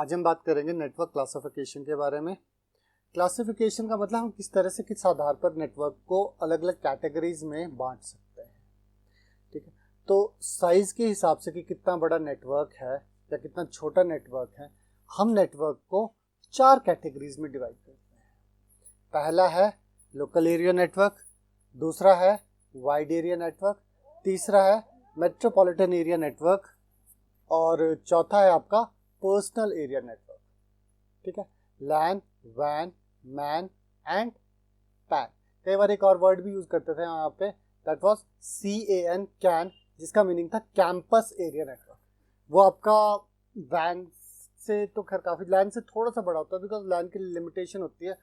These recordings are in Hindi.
आज हम बात करेंगे नेटवर्क क्लासिफिकेशन के बारे में। क्लासिफिकेशन का मतलब हम किस तरह से किस आधार पर नेटवर्क को अलग अलग कैटेगरीज में बांट सकते हैं। ठीक है, तो साइज के हिसाब से कि कितना बड़ा नेटवर्क है या कितना छोटा नेटवर्क है, हम नेटवर्क को 4 कैटेगरीज में डिवाइड करते हैं। पहला है लोकल एरिया नेटवर्क, दूसरा है वाइड एरिया नेटवर्क, तीसरा है मेट्रोपॉलिटन एरिया नेटवर्क और चौथा है आपका पर्सनल एरिया नेटवर्क। ठीक है, लैन, वैन, मैन एंड पैन। कई बार एक और वर्ड भी यूज करते थे यहाँ पे, दैट वाज CAN, कैन, जिसका मीनिंग था कैंपस एरिया नेटवर्क। वो आपका वैन से तो खैर काफी, लैन से थोड़ा सा बड़ा होता है बिकॉज लैन की लिमिटेशन होती है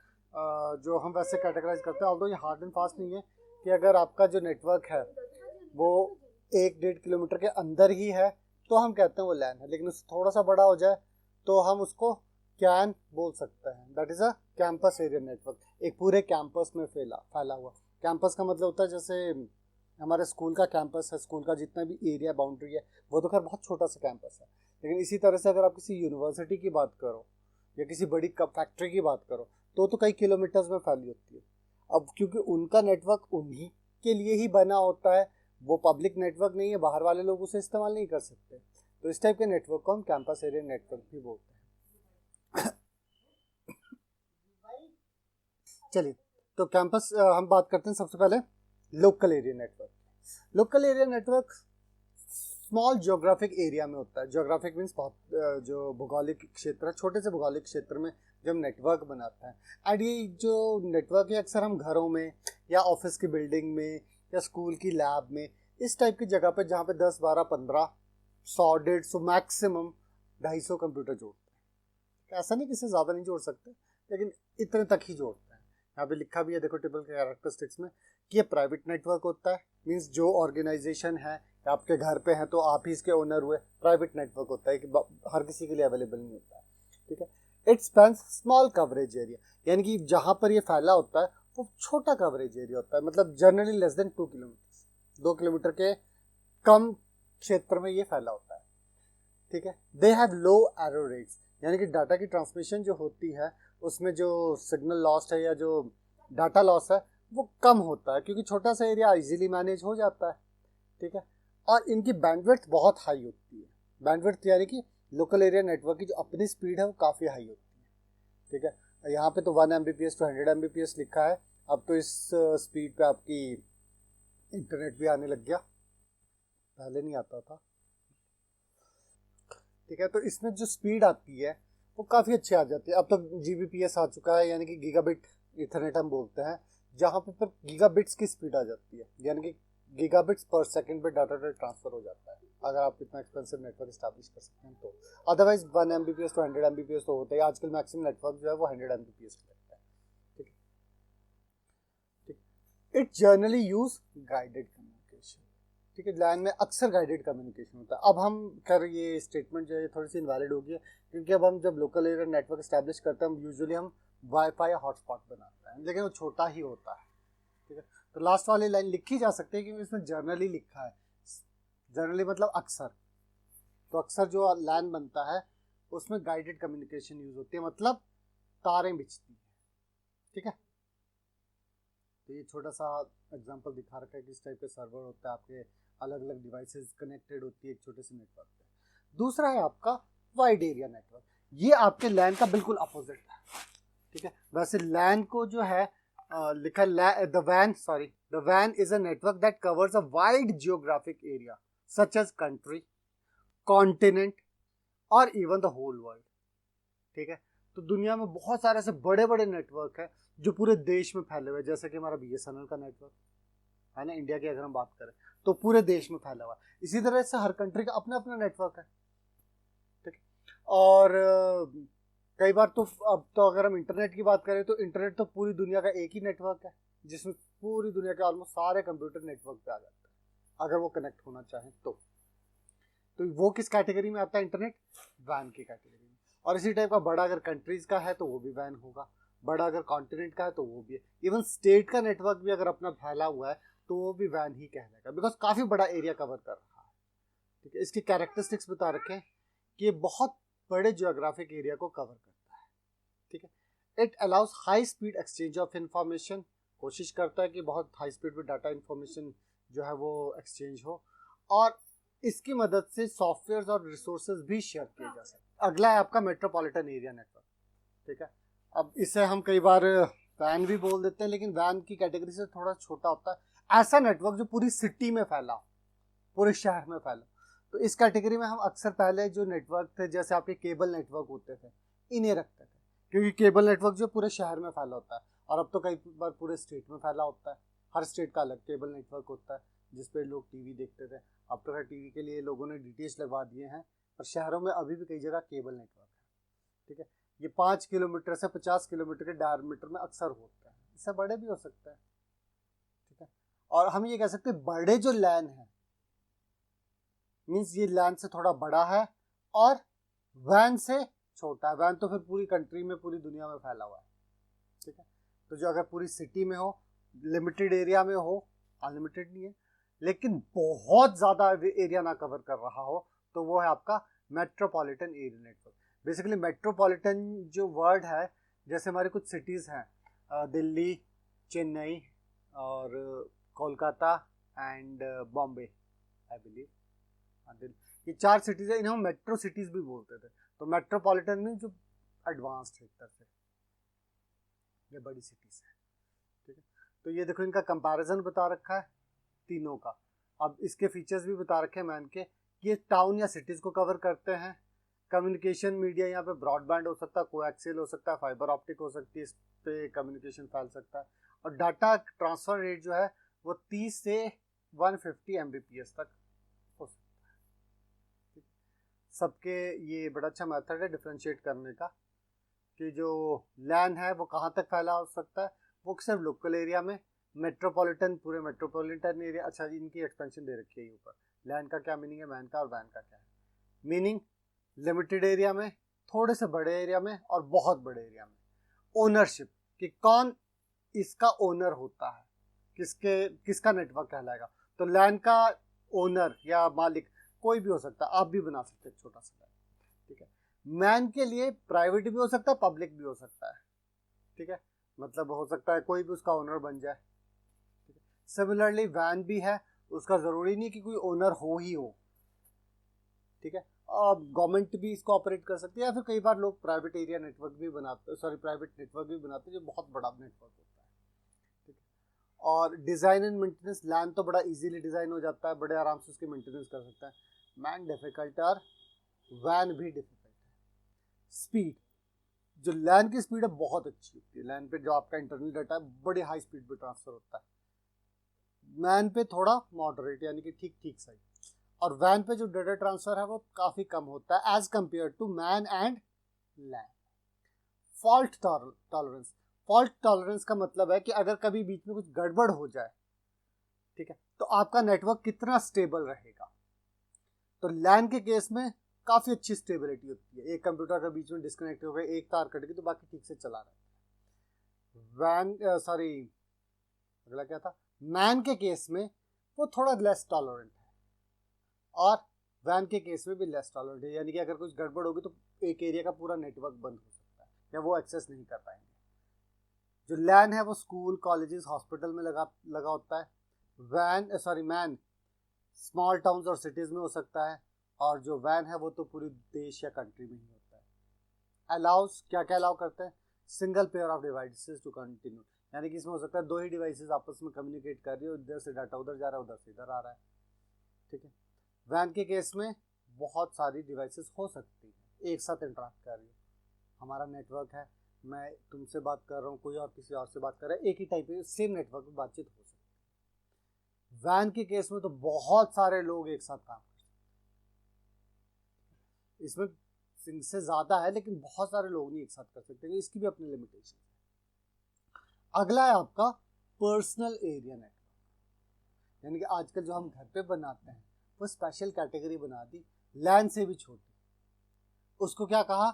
जो हम वैसे कैटेगराइज करते हैं। ऑल्दो ये हार्ड एंड फास्ट नहीं है कि अगर आपका जो नेटवर्क है वो 1-1.5 किलोमीटर के अंदर ही है तो हम कहते हैं वो लैन है, लेकिन उससे थोड़ा सा बड़ा हो जाए तो हम उसको कैन बोल सकते हैं। That is a campus area network. एक पूरे कैंपस में फैला हुआ। कैंपस का मतलब होता है जैसे हमारे स्कूल का कैंपस है, स्कूल का जितना भी एरिया बाउंड्री है वो तो खैर बहुत छोटा सा कैंपस है, लेकिन इसी तरह से अगर आप किसी यूनिवर्सिटी की बात करो या किसी बड़ी फैक्ट्री की बात करो तो कई किलोमीटर्स में फैली होती है। अब क्योंकि उनका नेटवर्क उन्हीं के लिए ही बना होता है, वो पब्लिक नेटवर्क नहीं है, बाहर वाले लोग उसे इस्तेमाल नहीं कर सकते, तो इस टाइप के नेटवर्क को हम कैंपस एरिया नेटवर्क भी बोलते हैं। चलिए, तो कैंपस हम बात करते हैं सबसे पहले local area network. Local area network small geographic area में होता है। ज्योग्राफिक मीन्स बहुत जो भौगोलिक क्षेत्र है, छोटे से भौगोलिक क्षेत्र में जब नेटवर्क बनाता है। एंड ये जो नेटवर्क है अक्सर हम घरों में या ऑफिस की बिल्डिंग में या स्कूल की लैब में, इस टाइप की जगह पे जहाँ पे 10, 12, 15, 100, 150, मैक्सिमम 250 कंप्यूटर जोड़ते हैं। ऐसा नहीं, किसी ज़्यादा नहीं जोड़ सकते, लेकिन इतने तक ही जोड़ते हैं। यहाँ पे लिखा भी है, देखो टेबल के कैरेक्टरिस्टिक्स में, कि ये प्राइवेट नेटवर्क होता है। मीन्स जो ऑर्गेनाइजेशन है आपके घर पे है तो आप ही इसके ओनर हुए। प्राइवेट नेटवर्क होता है कि हर किसी के लिए अवेलेबल नहीं होता है। ठीक है, it spans small coverage area, यानी कि जहाँ पर ये फैला होता है वो छोटा कवरेज एरिया होता है, मतलब generally less than 2 kilometre, 2 kilometre के कम क्षेत्र में ये फैला होता है। ठीक है, they have low error rates, यानी कि डाटा की ट्रांसमिशन जो होती है उसमें जो सिग्नल लॉस है या जो डाटा लॉस है वो कम होता है, क्योंकि छोटा सा एरिया इजीली मैनेज हो जाता है। ठीक है, और इनकी बैंडविड्थ बहुत हाई होती है। बैंडविड्थ यानी कि लोकल एरिया नेटवर्क की जो अपनी स्पीड है वो काफ़ी हाई होती है। ठीक है, यहाँ पे तो 1 Mbps to 100 Mbps लिखा है। अब तो इस स्पीड पे आपकी इंटरनेट भी आने लग गया, पहले नहीं आता था। ठीक है, तो इसमें जो स्पीड आती है वो काफ़ी अच्छी आ जाती है। अब तो GBPS आ चुका है, यानी कि गीगाबिट इथरनेट हम बोलते हैं, जहाँ पे फिर गीगाबिट्स की स्पीड आ जाती है, यानी कि गीगाबिट्स पर सेकंड पे डाटा ट्रांसफर हो जाता है, अगर आप इतना एक्सपेंसिव नेटवर्क स्टैब्लिश कर सकते हैं तो। अदरवाइज 1 Mbps to 100 Mbps तो होता है। आजकल मैक्सिमम नेटवर्क जो है वो 100 Mbps का लगता है। ठीक है, it generally use guided communication. ठीक है, लैन में अक्सर गाइडेड कम्युनिकेशन होता है। अब हम कर ये स्टेटमेंट जो है थोड़ी सी इनवैलिड हो गई है, क्योंकि अब हम जब लोकल एरिया नेटवर्क स्टैब्लिश करते हैं यूजुअली हम वाईफाई या हॉटस्पॉट बनाते हैं, लेकिन वो छोटा ही होता है। ठीक है, तो लास्ट वाली लाइन लिखी जा सकती है क्योंकि इसमें जर्नली लिखा है। जर्नली मतलब अक्सर, तो अक्सर जो लैन बनता है उसमें गाइडेड कम्युनिकेशन यूज होती है, मतलब तारें बिछती है। ठीक है, तो ये छोटा सा एग्जांपल दिखा रखा है कि इस टाइप के सर्वर होता है, आपके अलग अलग डिवाइसेस कनेक्टेड होती है एक छोटे से नेटवर्क पे। दूसरा है आपका वाइड एरिया नेटवर्क। ये आपके लैन का बिल्कुल अपोजिट है। ठीक है, वैसे लैन को जो है लिखा द वैन is a network that covers a wide geographic area such as country, continent और इवन द होल वर्ल्ड। ठीक है, तो दुनिया में बहुत सारे ऐसे बड़े बड़े नेटवर्क है जो पूरे देश में फैले हुए हैं, जैसे कि हमारा BSNL का नेटवर्क है ना, इंडिया की अगर हम बात करें तो पूरे देश में फैला हुआ है। इसी तरह से हर कंट्री का अपना अपना नेटवर्क है। ठीक है, और कई बार तो अब तो अगर हम इंटरनेट की बात करें तो इंटरनेट तो पूरी दुनिया का एक ही नेटवर्क है, जिसमें पूरी दुनिया के ऑलमोस्ट सारे कंप्यूटर नेटवर्क पे आ जाते हैं अगर वो कनेक्ट होना चाहें तो वो किस कैटेगरी में आता है? इंटरनेट वैन की कैटेगरी में। और इसी टाइप का बड़ा अगर कंट्रीज का है तो वो भी वैन होगा, बड़ा अगर कॉन्टिनेंट का है तो वो भी है। इवन स्टेट का नेटवर्क भी अगर अपना फैला हुआ है तो वो भी वैन ही कहलाएगा, बिकॉज काफी बड़ा एरिया कवर कर रहा है। ठीक है, इसकी कैरेक्टरिस्टिक्स बता रखे हैं कि ये बहुत बड़े जियोग्राफिक एरिया को कवर करता है, ठीक है। It allows high speed exchange of information, कोशिश करता है कि बहुत हाई स्पीड पे डाटा इंफॉर्मेशन जो है वो एक्सचेंज हो, और इसकी मदद से सॉफ्टवेयर और रिसोर्सेज भी शेयर किए जा सकते। अगला है आपका मेट्रोपॉलिटन एरिया नेटवर्क, ठीक है। अब इसे हम कई बार वैन भी बोल देते हैं, लेकिन वैन की कैटेगरी से थोड़ा छोटा होता है। ऐसा नेटवर्क जो पूरी सिटी में फैला, पूरे शहर में फैला। तो इस कैटेगरी में हम अक्सर पहले जो नेटवर्क थे, जैसे आपके केबल नेटवर्क होते थे, इन्हें रखते थे, क्योंकि केबल नेटवर्क जो पूरे शहर में फैला होता है, और अब तो कई बार पूरे स्टेट में फैला होता है। हर स्टेट का अलग केबल नेटवर्क होता है जिसपे लोग टीवी देखते थे। अब तो टीवी के लिए लोगों ने डीटीएच लगवा दिए हैं, पर शहरों में अभी भी कई जगह केबल नेटवर्क है, ठीक है। ये 5 किलोमीटर से 50 किलोमीटर के डायमीटर में अक्सर होता है, इससे बड़े भी हो सकता है, ठीक है। और हम ये कह सकते हैं बड़े जो लैन है, मीन्स ये लैन से थोड़ा बड़ा है और वैन से छोटा है। वैन तो फिर पूरी कंट्री में, पूरी दुनिया में फैला हुआ है, ठीक है। तो जो अगर पूरी सिटी में हो, लिमिटेड एरिया में हो, अनलिमिटेड नहीं है, लेकिन बहुत ज्यादा एरिया ना कवर कर रहा हो, तो वो है आपका metropolitan area network. Basically metropolitan जो वर्ड है, जैसे हमारे कुछ सिटीज हैं, दिल्ली, चेन्नई और Kolkata and Bombay, I believe, ये 4 सिटीज है, इन्हें हम मेट्रो सिटीज भी बोलते थे। तो मेट्रोपॉलिटन में जो एडवांस्ड है एक तरह से, ये बड़ी सिटीज है, ठीक है। तो ये देखो इनका कंपैरिजन बता रखा है तीनों का। अब इसके फीचर्स भी बता रखे हैं मैन के, ये टाउन या सिटीज को कवर करते हैं। कम्युनिकेशन मीडिया यहाँ पे ब्रॉडबैंड हो सकता है, कोएक्सियल हो सकता है, फाइबर ऑप्टिक हो सकती है, इस पे कम्युनिकेशन फैल सकता है। और डाटा ट्रांसफर रेट जो है वो 30 से 150 Mbps तक हो सकता है। सबके ये बड़ा अच्छा मेथड है डिफ्रेंशिएट करने का, कि जो लैन है वो कहाँ तक फैला हो सकता है, वो सिर्फ लोकल एरिया में, मेट्रोपॉलिटन पूरे मेट्रोपॉलिटन एरिया। अच्छा, इनकी एक्सपेंशन दे रखी है ऊपर। लैन का क्या मीनिंग है, मैन का, और वैन का क्या है मीनिंग? लिमिटेड एरिया में, थोड़े से बड़े एरिया में, और बहुत बड़े एरिया में। ओनरशिप, कि कौन इसका ओनर होता है, किसका नेटवर्क कहलाएगा। तो लैन का ओनर या मालिक कोई भी हो सकता है, आप भी बना सकते हैं छोटा सा लैन, ठीक है। मैन के लिए प्राइवेट भी हो सकता है, पब्लिक भी हो सकता है, ठीक है। मतलब हो सकता है कोई भी उसका ओनर बन जाए, ठीक है। सिमिलरली वैन भी है, उसका जरूरी नहीं कि कोई ओनर हो ही हो, ठीक है। गवर्नमेंट भी इसको ऑपरेट कर सकती है, या फिर कई बार लोग प्राइवेट एरिया नेटवर्क भी बनाते, प्राइवेट नेटवर्क भी बनाते हैं जो बहुत बड़ा नेटवर्क होता है, ठीक है। और डिजाइन एंड मेंटेनेंस, लैन तो बड़ा इजीली डिजाइन हो जाता है, बड़े आराम से उसकी मेंटेनेंस कर सकता है। मैन डिफिकल्ट और वैन भी डिफिकल्ट है। स्पीड, जो लैन की स्पीड है बहुत अच्छी होती है, लैन पे जो आपका इंटरनल डाटा है बड़े हाई स्पीड पे ट्रांसफर होता है। मैन पे थोड़ा मॉडरेट, यानी कि ठीक ठीक सही। और वैन पे जो डाटा ट्रांसफर है वो काफी कम होता है as compare to MAN and LAN. Fault tolerance, fault tolerance का मतलब है कि अगर कभी बीच में कुछ गड़बड़ हो जाए, ठीक है, तो आपका नेटवर्क कितना स्टेबल रहेगा। तो लैन के केस में काफी अच्छी स्टेबिलिटी होती है, एक कंप्यूटर के बीच में डिस्कनेक्ट हो गए, एक तार कट गई तो बाकी ठीक से चला रहा है। अगला क्या था, मैन के केस में वो थोड़ा लेस टॉलरेंट है, और वैन के केस में भी लेस टॉलरेंट है, यानी कि अगर कुछ गड़बड़ होगी तो एक एरिया का पूरा नेटवर्क बंद हो सकता है, या वो एक्सेस नहीं कर पाएंगे। जो लैन है वो स्कूल, कॉलेजेस, हॉस्पिटल में लगा होता है। मैन स्मॉल टाउन्स और सिटीज में हो सकता है, और जो वैन है वो तो पूरी देश या कंट्री में ही होता है। अलाउज, क्या क्या अलाउ करते हैं, single pair of devices to continue, यानी कि इसमें हो सकता है 2 ही डिवाइसेस आपस में कम्युनिकेट कर रही हो, इधर से डाटा उधर जा रहा है, उधर से इधर आ रहा है, ठीक है। वैन के केस में बहुत सारी डिवाइसेस हो सकती है एक साथ इंटरेक्ट कर रही हो। हमारा नेटवर्क है, मैं तुमसे बात कर रहा हूँ, कोई और किसी और से बात कर रहा है, एक ही टाइप की सेम नेटवर्क में बातचीत हो सकती है। वैन के केस में तो बहुत सारे लोग एक साथ काम कर सकते हैं, इसमें सिंह से ज्यादा है, लेकिन बहुत सारे लोग नहीं एक साथ कर सकते, इसकी भी अपनी लिमिटेशन है। अगला है आपका पर्सनल एरिया नेटवर्क, यानी कि आजकल जो हम घर पे बनाते हैं वो स्पेशल कैटेगरी बना दी, लैन से भी छोटी, उसको क्या कहा,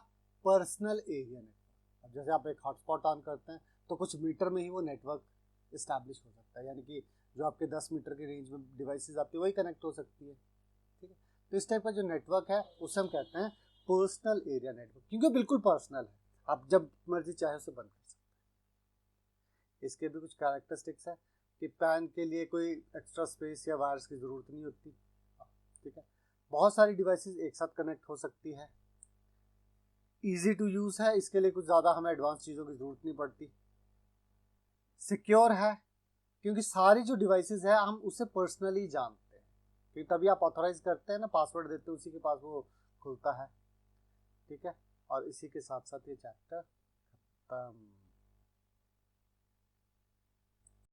पर्सनल एरिया नेटवर्क। अब जैसे आप एक हॉटस्पॉट ऑन करते हैं तो कुछ मीटर में ही वो नेटवर्क इस्टेब्लिश हो सकता है, यानी कि जो आपके 10 मीटर की रेंज में डिवाइसेस आती है वही कनेक्ट हो सकती है, ठीक है। तो इस टाइप का जो नेटवर्क है उसे हम कहते हैं पर्सनल एरिया नेटवर्क, क्योंकि बिल्कुल पर्सनल है, आप जब मर्जी चाहे उसे बंद कर सकते हैं। इसके भी कुछ कैरेक्टरिस्टिक्स है कि पैन के लिए कोई एक्स्ट्रा स्पेस या वायर्स की ज़रूरत नहीं होती, ठीक है। बहुत सारी डिवाइसेस एक साथ कनेक्ट हो सकती है, इजी टू यूज़ है, इसके लिए कुछ ज़्यादा हमें एडवांस चीज़ों की ज़रूरत नहीं पड़ती। सिक्योर है, क्योंकि सारी जो डिवाइसेस है हम उसे पर्सनली जानते हैं, क्योंकि तभी आप ऑथोराइज करते हैं ना, पासवर्ड देते हैं, उसी के पास वो खुलता है, ठीक है। और इसी के साथ साथ ये चैप्टर खत्म।